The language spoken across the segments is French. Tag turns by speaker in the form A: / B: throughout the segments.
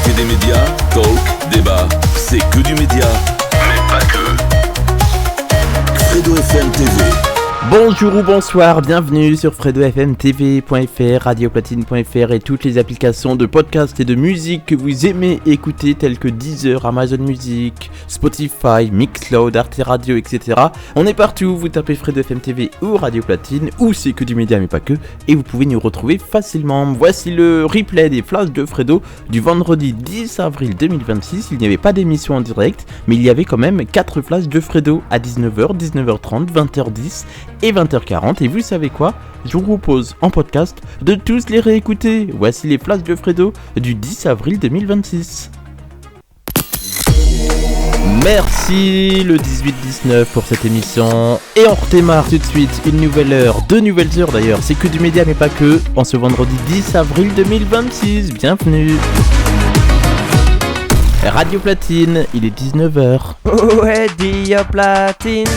A: l'actualité des médias, talk, débat, c'est que du média, mais pas que. Fredo FM TV.
B: Bonjour ou bonsoir, bienvenue sur fredofmtv.fr, radioplatine.fr et toutes les applications de podcast et de musique que vous aimez écouter telles que Deezer, Amazon Music, Spotify, Mixcloud, Arte Radio, etc. On est partout, vous tapez FredoFMTV ou Radio Platine, ou c'est que du média mais pas que, et vous pouvez nous retrouver facilement. Voici le replay des flashs de Fredo du vendredi 10 avril 2026. Il n'y avait pas d'émission en direct, mais il y avait quand même 4 flashs de Fredo à 19h, 19h30, 20h10 et 20h40, et vous savez quoi? Je vous propose en podcast de tous les réécouter. Voici les flashs de Fredo du 10 avril 2026. Merci le 18-19 pour cette émission. Et on redémarre tout de suite une nouvelle heure, 2 nouvelles heures d'ailleurs, c'est que du média mais pas que, en ce vendredi 10 avril 2026. Bienvenue. Radio Platine, il est 19h.
C: Ouais, Radio Platine.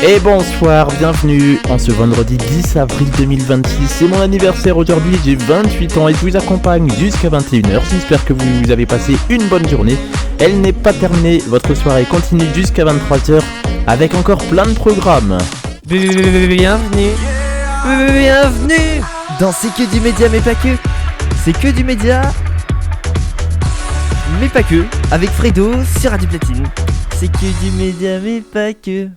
B: Et bonsoir, bienvenue en ce vendredi 10 avril 2026, c'est mon anniversaire aujourd'hui, j'ai 28 ans et je vous accompagne jusqu'à 21h, j'espère que vous avez passé une bonne journée. Elle n'est pas terminée, votre soirée continue jusqu'à 23h avec encore plein de programmes.
C: Bienvenue dans C'est que du média mais pas que. C'est que du média mais pas que, avec Fredo sur Radio Platine. C'est que du média mais pas que.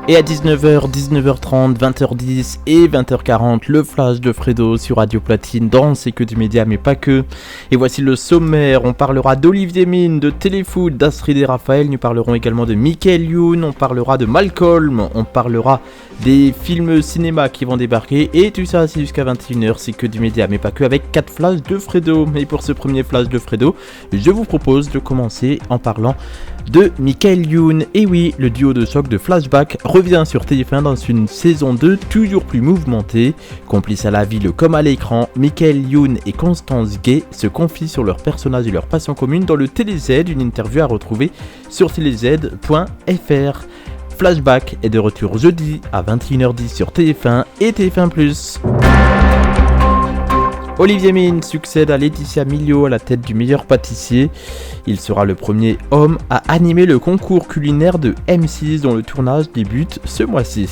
B: Et à 19h, 19h30, 20h10 et 20h40, le flash de Fredo sur Radio Platine dans C'est que du média mais pas que. Et voici le sommaire, on parlera d'Olivier Mine, de Téléfoot, d'Astrid et Raphaël, nous parlerons également de Michael Youn, on parlera de Malcolm, on parlera des films cinéma qui vont débarquer, et tout ça c'est jusqu'à 21h, c'est que du média mais pas que, avec 4 flashs de Fredo. Et pour ce premier flash de Fredo, je vous propose de commencer en parlant de Michael Youn. Et oui, le duo de choc de Flashback revient sur TF1 dans une saison 2 toujours plus mouvementée. Complices à la ville comme à l'écran, Michael Youn et Constance Gay se confient sur leurs personnages et leurs passions communes dans le TéléZ, une interview à retrouver sur téléz.fr. Flashback est de retour jeudi à 21h10 sur TF1 et TF1+. Olivier Mine succède à Laetitia Milio à la tête du meilleur pâtissier. Il sera le premier homme à animer le concours culinaire de M6 dont le tournage débute ce mois-ci.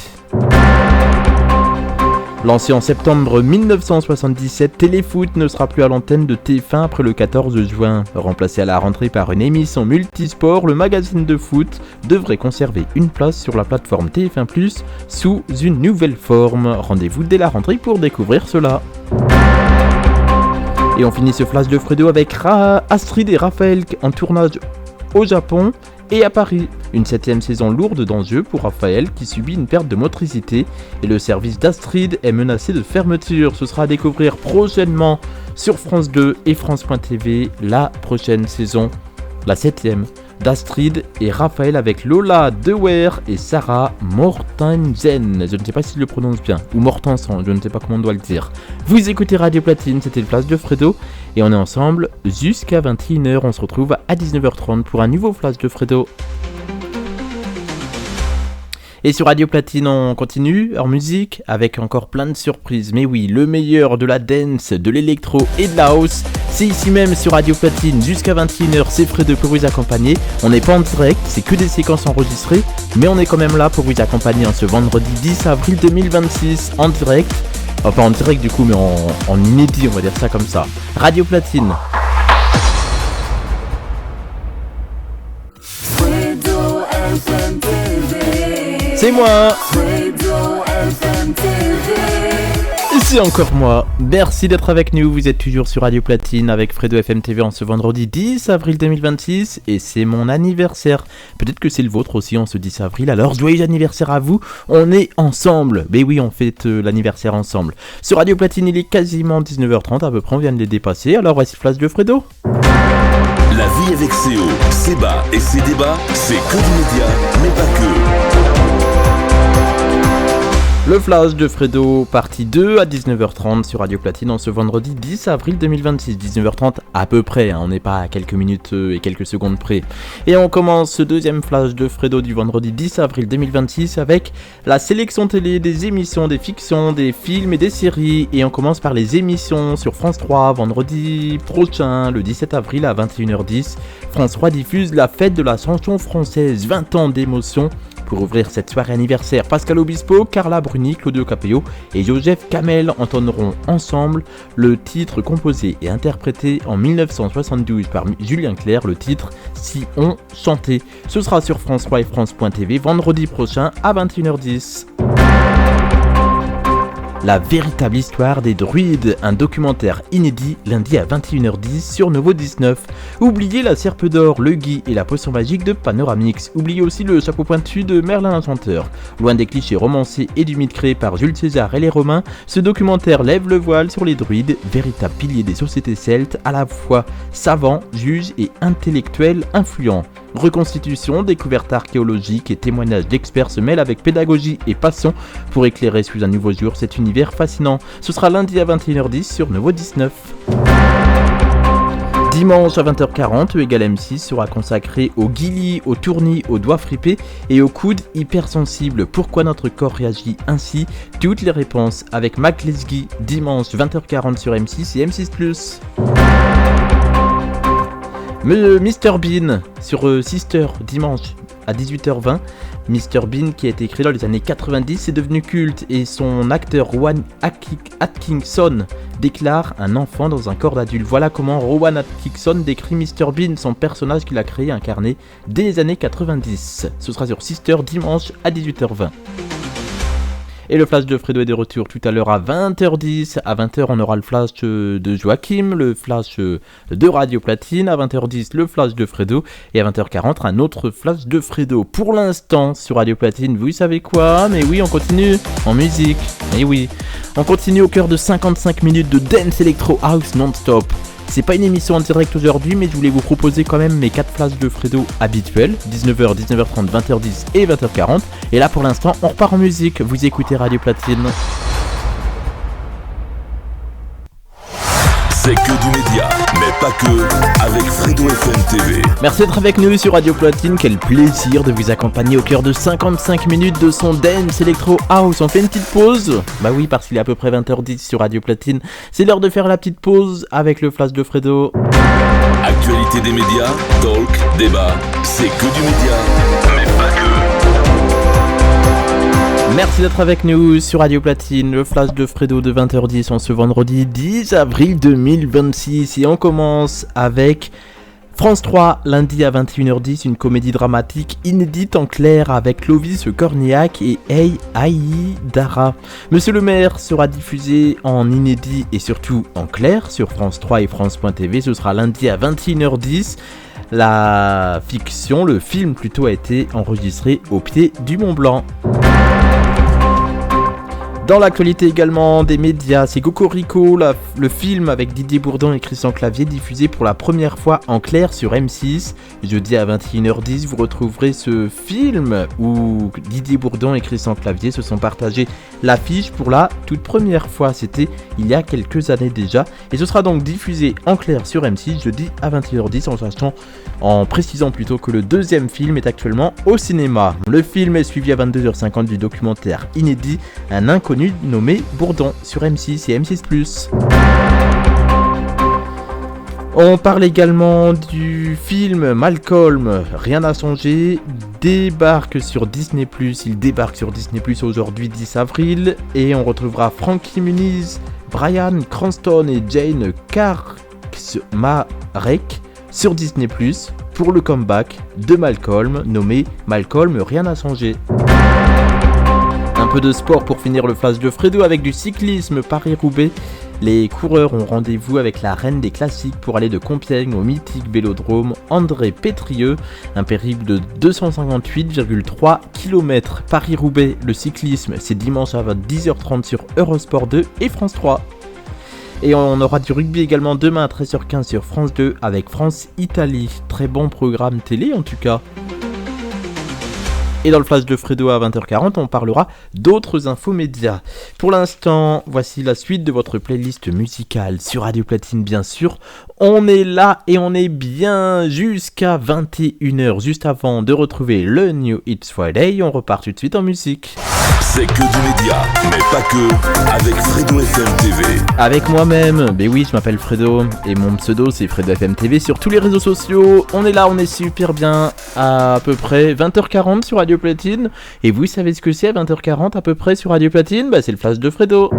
B: Lancé en septembre 1977, Téléfoot ne sera plus à l'antenne de TF1 après le 14 juin. Remplacé à la rentrée par une émission multisport, le magazine de foot devrait conserver une place sur la plateforme TF1+, sous une nouvelle forme. Rendez-vous dès la rentrée pour découvrir cela. Et on finit ce flash de Fredo avec Astrid et Raphaël en tournage au Japon et à Paris. Une 7ème saison lourde d'enjeux pour Raphaël qui subit une perte de motricité et le service d'Astrid est menacé de fermeture. Ce sera à découvrir prochainement sur France 2 et France.tv la prochaine saison, la 7ème d'Astrid et Raphaël avec Lola Dewer et Sarah Mortensen. Je ne sais pas si je le prononce bien, ou Mortensen, je ne sais pas comment on doit le dire. Vous écoutez Radio Platine, c'était le flash de Fredo, et on est ensemble jusqu'à 21h. On se retrouve à 19h30 pour un nouveau flash de Fredo. Et sur Radio Platine, on continue en musique avec encore plein de surprises. Mais oui, le meilleur de la dance, de l'électro et de la house, c'est ici même sur Radio Platine jusqu'à 21h. C'est Fredo pour vous accompagner. On n'est pas en direct, c'est que des séquences enregistrées, mais on est quand même là pour vous accompagner en ce vendredi 10 avril 2026 en direct. Enfin en direct du coup, mais en inédit, on va dire ça comme ça. Radio Platine. C'est moi. C'est encore moi. Merci d'être avec nous. Vous êtes toujours sur Radio Platine avec Fredo FM TV en ce vendredi 10 avril 2026 et c'est mon anniversaire. Peut-être que c'est le vôtre aussi en ce 10 avril. Alors joyeux anniversaire à vous. On est ensemble. Mais oui, on fête l'anniversaire ensemble. Sur Radio Platine, il est quasiment 19h30 à peu près. On vient de les dépasser. Alors voici le flash de Fredo.
A: La vie avec ses hauts, ses bas et ses débats, c'est que du média, mais pas que.
B: Le flash de Fredo, partie 2 à 19h30 sur Radio Platine en ce vendredi 10 avril 2026, 19h30 à peu près, on n'est pas à quelques minutes et quelques secondes près. Et on commence ce deuxième flash de Fredo du vendredi 10 avril 2026 avec la sélection télé des émissions, des fictions, des films et des séries. Et on commence par les émissions sur France 3, vendredi prochain, le 17 avril à 21h10. France 3 diffuse la fête de la chanson française, 20 ans d'émotion. Pour ouvrir cette soirée anniversaire, Pascal Obispo, Carla Bruni, Claudio Capello et Joseph Kamel entonneront ensemble le titre composé et interprété en 1972 par Julien Clerc, le titre « Si on chantait ». Ce sera sur France 3 et France.tv vendredi prochain à 21h10. La véritable histoire des druides, un documentaire inédit lundi à 21h10 sur Novo 19. Oubliez la serpe d'or, le gui et la potion magique de Panoramix. Oubliez aussi le chapeau pointu de Merlin l'Enchanteur. Loin des clichés romancés et du mythe créé par Jules César et les Romains, ce documentaire lève le voile sur les druides, véritables piliers des sociétés celtes, à la fois savants, juges et intellectuels influents. Reconstitution, découverte archéologique et témoignages d'experts se mêlent avec pédagogie et passion pour éclairer sous un nouveau jour cet univers fascinant. Ce sera lundi à 21h10 sur Novo 19. Dimanche à 20h40, Égal M6 sera consacré au guillis, au tournis, aux doigts fripés et aux coudes hypersensibles. Pourquoi notre corps réagit ainsi? Toutes les réponses avec Mac Lesguy, dimanche 20h40 sur M6 et M6+. Mr Bean sur Sister dimanche à 18h20. Mr Bean qui a été créé dans les années 90 est devenu culte et son acteur Rowan Atkinson déclare un enfant dans un corps d'adulte. Voilà comment Rowan Atkinson décrit Mr Bean, son personnage qu'il a créé et incarné dès les années 90. Ce sera sur Sister dimanche à 18h20. Et le flash de Fredo est de retour tout à l'heure à 20h10. À 20h, on aura le flash de Joachim, le flash de Radio Platine. À 20h10, le flash de Fredo. Et à 20h40, un autre flash de Fredo. Pour l'instant, sur Radio Platine, vous savez quoi? Mais oui, on continue en musique. Et oui, on continue au cœur de 55 minutes de Dance Electro House non-stop. C'est pas une émission en direct aujourd'hui, mais je voulais vous proposer quand même mes 4 flashs de Fredo habituels, 19h, 19h30, 20h10 et 20h40. Et là pour l'instant, on repart en musique, vous écoutez Radio Platine.
A: C'est que du média, mais pas que, avec Fredo FM TV.
B: Merci d'être avec nous sur Radio Platine, quel plaisir de vous accompagner au cœur de 55 minutes de son Dance Electro House. On fait une petite pause? Bah oui, parce qu'il est à peu près 20h10 sur Radio Platine. C'est l'heure de faire la petite pause avec le flash de Fredo.
A: Actualité des médias, talk, débat, c'est que du média, mais pas que.
B: Merci d'être avec nous sur Radio Platine, le flash de Fredo de 20h10 en ce vendredi 10 avril 2026. Et on commence avec France 3, lundi à 21h10, une comédie dramatique inédite en clair avec Clovis Cornillac et Aïdara. Monsieur le maire sera diffusé en inédit et surtout en clair sur France 3 et France.tv. Ce sera lundi à 21h10. La fiction, le film plutôt, a été enregistré au pied du Mont Blanc. Dans l'actualité également des médias, c'est Cocorico, le film avec Didier Bourdon et Christian Clavier, diffusé pour la première fois en clair sur M6. Jeudi à 21h10, vous retrouverez ce film où Didier Bourdon et Christian Clavier se sont partagés l'affiche pour la toute première fois. C'était il y a quelques années déjà. Et ce sera donc diffusé en clair sur M6 jeudi à 21h10 en précisant plutôt que le deuxième film est actuellement au cinéma. Le film est suivi à 22h50 du documentaire inédit Un inconnu nommé Bourdon sur M6 et M6+. On parle également du film Malcolm, rien n'a changé, débarque sur Disney+, il débarque sur Disney+, aujourd'hui 10 avril, et on retrouvera Frankie Muniz, Bryan Cranston et Jane Kaczmarek sur Disney+, pour le comeback de Malcolm, nommé Malcolm, rien n'a changé. Un peu de sport pour finir le flash de Fredo avec du cyclisme Paris-Roubaix. Les coureurs ont rendez-vous avec la reine des classiques pour aller de Compiègne au mythique vélodrome André Pétrieux. Un périple de 258,3 km. Paris-Roubaix, le cyclisme, c'est dimanche à 10h30 sur Eurosport 2 et France 3. Et on aura du rugby également demain à 13h15 sur France 2 avec France-Italie. Très bon programme télé en tout cas. Et dans le flash de Fredo à 20h40, on parlera d'autres infos médias. Pour l'instant, voici la suite de votre playlist musicale sur Radio Platine, bien sûr. On est là et on est bien jusqu'à 21h. Juste avant de retrouver le New Hits Friday, on repart tout de suite en musique.
A: C'est que du média, mais pas que, avec Fredo FM TV.
B: Avec moi-même, ben oui, je m'appelle Fredo et mon pseudo c'est Fredo FM TV sur tous les réseaux sociaux. On est là, on est super bien à peu près 20h40 sur Radio Platine. Et vous savez ce que c'est à 20h40 à peu près sur Radio Platine? Bah c'est le flash de Fredo.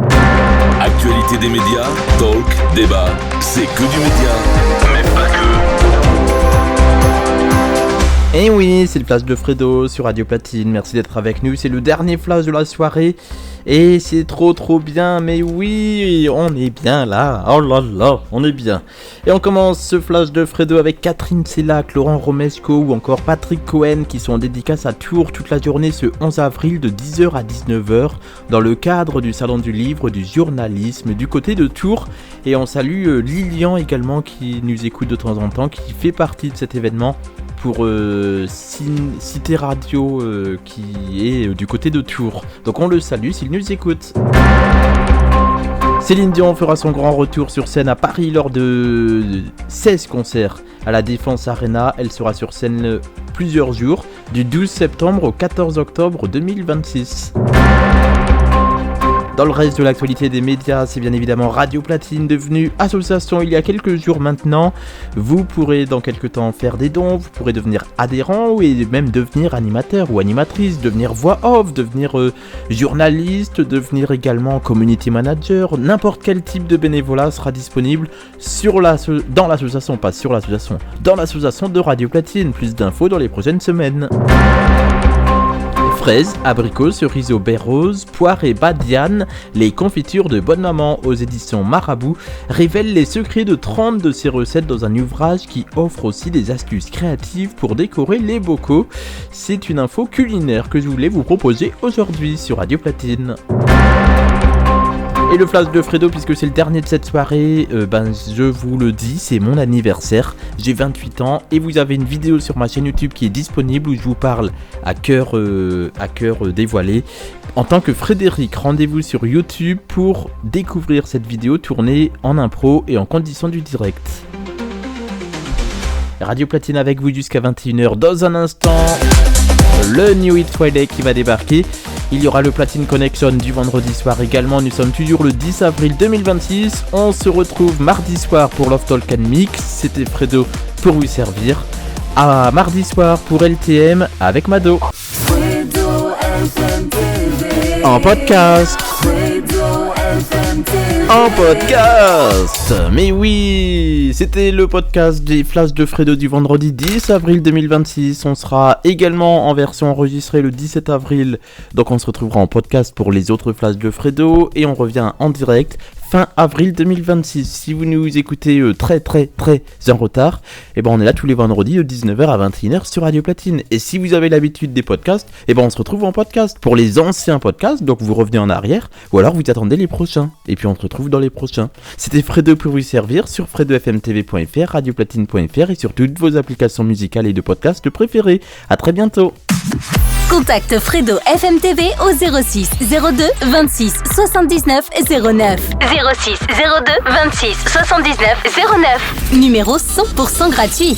A: Actualité des médias, talk, débat, c'est que du média, mais pas que.
B: Et oui, c'est le flash de Fredo sur Radio Platine, merci d'être avec nous, c'est le dernier flash de la soirée et c'est trop bien, mais oui, on est bien là, oh là là, on est bien. Et on commence ce flash de Fredo avec Catherine Sellac, Laurent Romesco ou encore Patrick Cohen qui sont en dédicace à Tours toute la journée ce 11 avril de 10h à 19h dans le cadre du salon du livre du journalisme du côté de Tours. Et on salue Lilian également qui nous écoute de temps en temps, qui fait partie de cet événement pour Cité Radio qui est du côté de Tours. Donc on le salue s'il nous écoute. Céline Dion fera son grand retour sur scène à Paris lors de 16 concerts à la Défense Arena. Elle sera sur scène plusieurs jours, du 12 septembre au 14 octobre 2026. Dans le reste de l'actualité des médias, c'est bien évidemment Radio Platine, devenue association il y a quelques jours maintenant. Vous pourrez dans quelques temps faire des dons, vous pourrez devenir adhérent et même devenir animateur ou animatrice, devenir voix off, devenir journaliste, devenir également community manager. N'importe quel type de bénévolat sera disponible dans l'association de Radio Platine. Plus d'infos dans les prochaines semaines. Fraises, abricots, cerises, baies roses, poires et badiane, les confitures de Bonne Maman aux éditions Marabout révèlent les secrets de 30 de ces recettes dans un ouvrage qui offre aussi des astuces créatives pour décorer les bocaux. C'est une info culinaire que je voulais vous proposer aujourd'hui sur Radio Platine. Et le flash de Fredo, puisque c'est le dernier de cette soirée, je vous le dis, c'est mon anniversaire, j'ai 28 ans et vous avez une vidéo sur ma chaîne YouTube qui est disponible où je vous parle à cœur dévoilé. En tant que Frédéric, rendez-vous sur YouTube pour découvrir cette vidéo tournée en impro et en condition du direct. Radio Platine avec vous jusqu'à 21h. Dans un instant, le New Hit Friday qui va débarquer. Il y aura le Platine Connection du vendredi soir également. Nous sommes toujours le 10 avril 2026. On se retrouve mardi soir pour Love Talk and Mix. C'était Fredo pour vous servir. À mardi soir pour LTM avec Mado. En podcast. En podcast. Mais oui, c'était le podcast des flashs de Fredo du vendredi 10 avril 2026. On sera également en version enregistrée le 17 avril. Donc on se retrouvera en podcast pour les autres flashs de Fredo. Et on revient en direct fin avril 2026. Si vous nous écoutez très en retard, on est là tous les vendredis de 19h à 21h sur Radio Platine. Et si vous avez l'habitude des podcasts, on se retrouve en podcast pour les anciens podcasts. Donc vous revenez en arrière ou alors vous attendez les prochains. Et puis on se retrouve dans les prochains. C'était Fredo pour vous servir sur fredofmtv.fr, radioplatine.fr et sur toutes vos applications musicales et de podcasts préférées. À très bientôt.
D: Contacte Fredo FMTV au 06 02 26 79 09. 06 02 26 79 09. Numéro 100% gratuit.